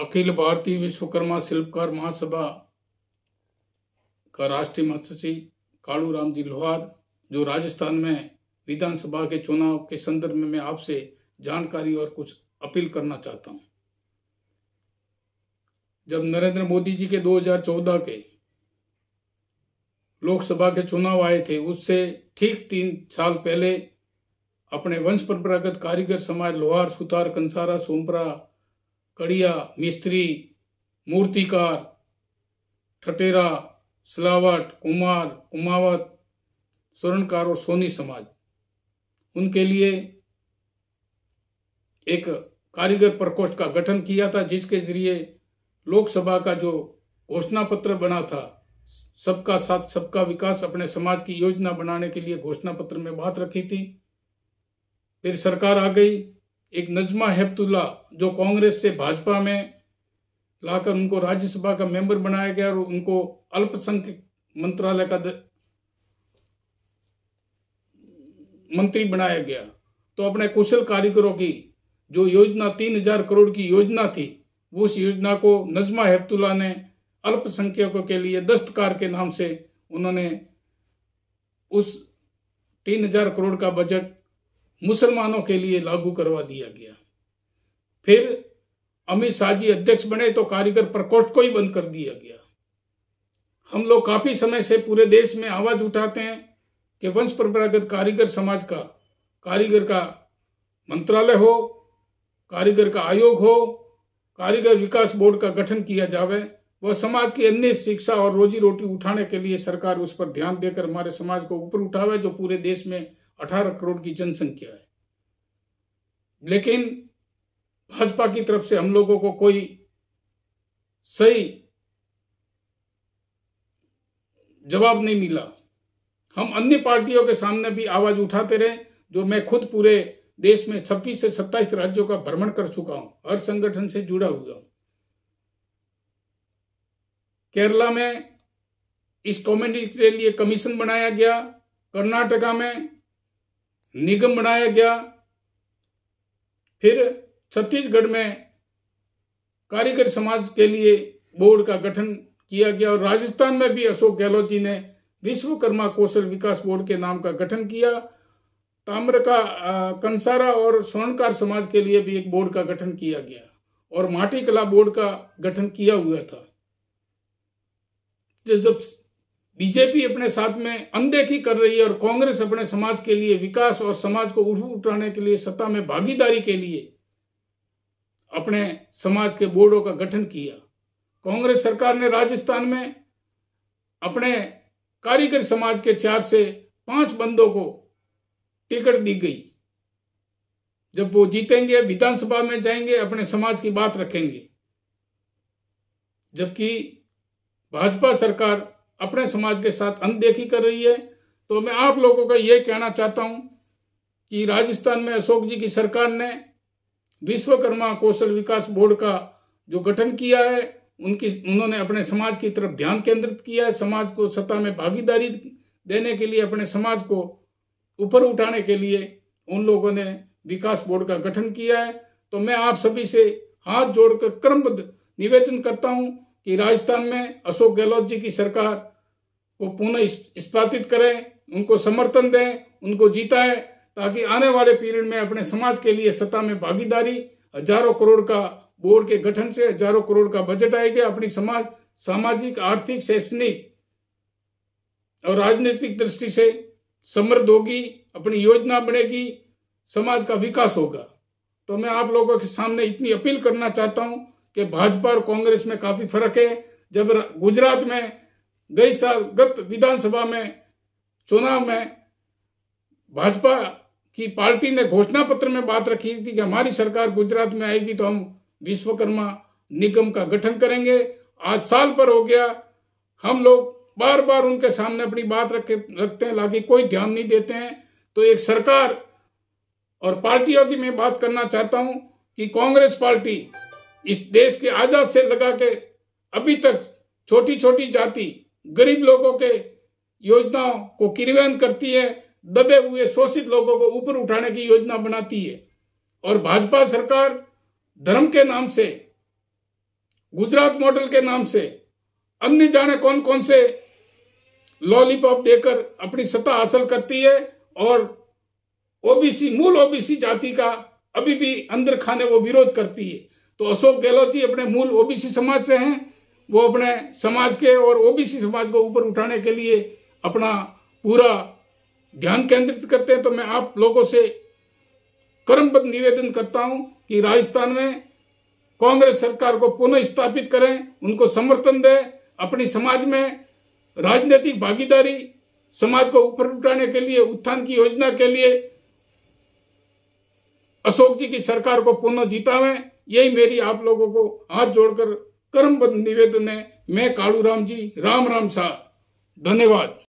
अखिल भारतीय विश्वकर्मा शिल्पकार महासभा का राष्ट्रीय महासचिव कालूराम जी लोहार, जो राजस्थान में विधानसभा के चुनाव के संदर्भ में मैं आपसे जानकारी और कुछ अपील करना चाहता हूं। जब नरेंद्र मोदी जी के 2014 के लोकसभा के चुनाव आए थे, उससे ठीक 3 साल पहले अपने वंश परंपरागत कारीगर समाज लोहार, सुतार, कंसारा, सोमपरा, कड़िया, मिस्त्री, मूर्तिकार, ठटेरा, सिलावट, कुमार, कुमावत, स्वर्णकार और सोनी समाज, उनके लिए एक कारीगर प्रकोष्ठ का गठन किया था, जिसके जरिए लोकसभा का जो घोषणा पत्र बना था, सबका साथ सबका विकास, अपने समाज की योजना बनाने के लिए घोषणा पत्र में बात रखी थी। फिर सरकार आ गई, एक नजमा हेपतुल्ला जो कांग्रेस से भाजपा में लाकर उनको राज्यसभा का मेंबर बनाया गया और उनको अल्पसंख्यक मंत्रालय का मंत्री बनाया गया। तो अपने कुशल कारीगरों की जो योजना 3000 करोड़ की योजना थी, वो उस योजना को नजमा हेपतुल्ला ने अल्पसंख्यकों के लिए दस्तकार के नाम से उन्होंने उस 3000 करोड़ का बजट मुसलमानों के लिए लागू करवा दिया गया। फिर अमित शाह जी अध्यक्ष बने तो कारीगर प्रकोष्ठ को ही बंद कर दिया गया। हम लोग काफी समय से पूरे देश में आवाज उठाते हैं कि वंश परंपरागत कारीगर समाज का कारीगर का मंत्रालय हो, कारीगर का आयोग हो, कारीगर विकास बोर्ड का गठन किया जावे। वह समाज की अन्य शिक्षा और रोजी रोटी उठाने के लिए सरकार उस पर ध्यान देकर हमारे समाज को ऊपर उठावे, जो पूरे देश में 18 करोड़ की जनसंख्या है। लेकिन भाजपा की तरफ से हम लोगों को कोई सही जवाब नहीं मिला। हम अन्य पार्टियों के सामने भी आवाज उठाते रहे, जो मैं खुद पूरे देश में 26 से 27 राज्यों का भ्रमण कर चुका हूं, हर संगठन से जुड़ा हुआ हूं। केरला में इस कम्युनिटी के लिए कमीशन बनाया गया, कर्नाटका में निगम बनाया गया, फिर छत्तीसगढ़ में कारीगर समाज के लिए बोर्ड का गठन किया गया और राजस्थान में भी अशोक गहलोत जी ने विश्वकर्मा कौशल विकास बोर्ड के नाम का गठन किया। ताम्र का कंसारा और स्वर्णकार समाज के लिए भी एक बोर्ड का गठन किया गया और माटी कला बोर्ड का गठन किया हुआ था। जब बीजेपी अपने साथ में अनदेखी कर रही है और कांग्रेस अपने समाज के लिए विकास और समाज को उठाने के लिए सत्ता में भागीदारी के लिए अपने समाज के बोर्डों का गठन किया। कांग्रेस सरकार ने राजस्थान में अपने कारीगर समाज के 4 से 5 बंदों को टिकट दी गई। जब वो जीतेंगे, विधानसभा में जाएंगे, अपने समाज की बात रखेंगे, जबकि भाजपा सरकार अपने समाज के साथ अनदेखी कर रही है। तो मैं आप लोगों को यह कहना चाहता हूं कि राजस्थान में अशोक जी की सरकार ने विश्वकर्मा कौशल विकास बोर्ड का जो गठन किया है, उन्होंने अपने समाज की तरफ ध्यान केंद्रित किया है। समाज को सत्ता में भागीदारी देने के लिए, अपने समाज को ऊपर उठाने के लिए उन लोगों ने विकास बोर्ड का गठन किया है। तो मैं आप सभी से हाथ जोड़कर क्रमबद्ध निवेदन करता हूं कि राजस्थान में अशोक गहलोत जी की सरकार को पुनः स्थापित करें, उनको समर्थन दें, उनको जिताएं, ताकि आने वाले पीरियड में अपने समाज के लिए सत्ता में भागीदारी, हजारों करोड़ का बोर्ड के गठन से हजारों करोड़ का बजट आएगा, अपनी समाज सामाजिक, आर्थिक, शैक्षणिक और राजनीतिक दृष्टि से समृद्ध होगी, अपनी योजना बनेगी, समाज का विकास होगा। तो मैं आप लोगों के सामने इतनी अपील करना चाहता हूं कि भाजपा और कांग्रेस में काफी फर्क है। जब गुजरात में गई साल गत विधानसभा में चुनाव में भाजपा की पार्टी ने घोषणा पत्र में बात रखी थी कि हमारी सरकार गुजरात में आएगी तो हम विश्वकर्मा निगम का गठन करेंगे। आज साल पर हो गया, हम लोग बार बार उनके सामने अपनी बात रखते हैं, लाकि कोई ध्यान नहीं देते हैं। तो एक सरकार और पार्टियों की मैं बात करना चाहता हूं कि कांग्रेस पार्टी इस देश के आजाद से लगा के अभी तक छोटी छोटी जाति, गरीब लोगों के योजनाओं को क्रियान्वयन करती है, दबे हुए शोषित लोगों को ऊपर उठाने की योजना बनाती है। और भाजपा सरकार धर्म के नाम से गुजरात मॉडल के नाम से अन्य जाने कौन कौन से लॉलीपॉप देकर अपनी सत्ता हासिल करती है और ओबीसी, मूल ओबीसी जाति का अभी भी अंदर खाने वो विरोध करती है। तो अशोक गहलोत जी अपने मूल ओबीसी समाज से हैं, वो अपने समाज के और ओबीसी समाज को ऊपर उठाने के लिए अपना पूरा ध्यान केंद्रित करते हैं। तो मैं आप लोगों से कर्मबद्ध निवेदन करता हूं कि राजस्थान में कांग्रेस सरकार को पुनः स्थापित करें, उनको समर्थन दें, अपनी समाज में राजनीतिक भागीदारी, समाज को ऊपर उठाने के लिए, उत्थान की योजना के लिए अशोक जी की सरकार को पुनः जितावें। यही मेरी आप लोगों को हाथ जोड़कर कर्मबद्ध निवेदन है। मैं कालूराम जी, राम राम साहब, धन्यवाद।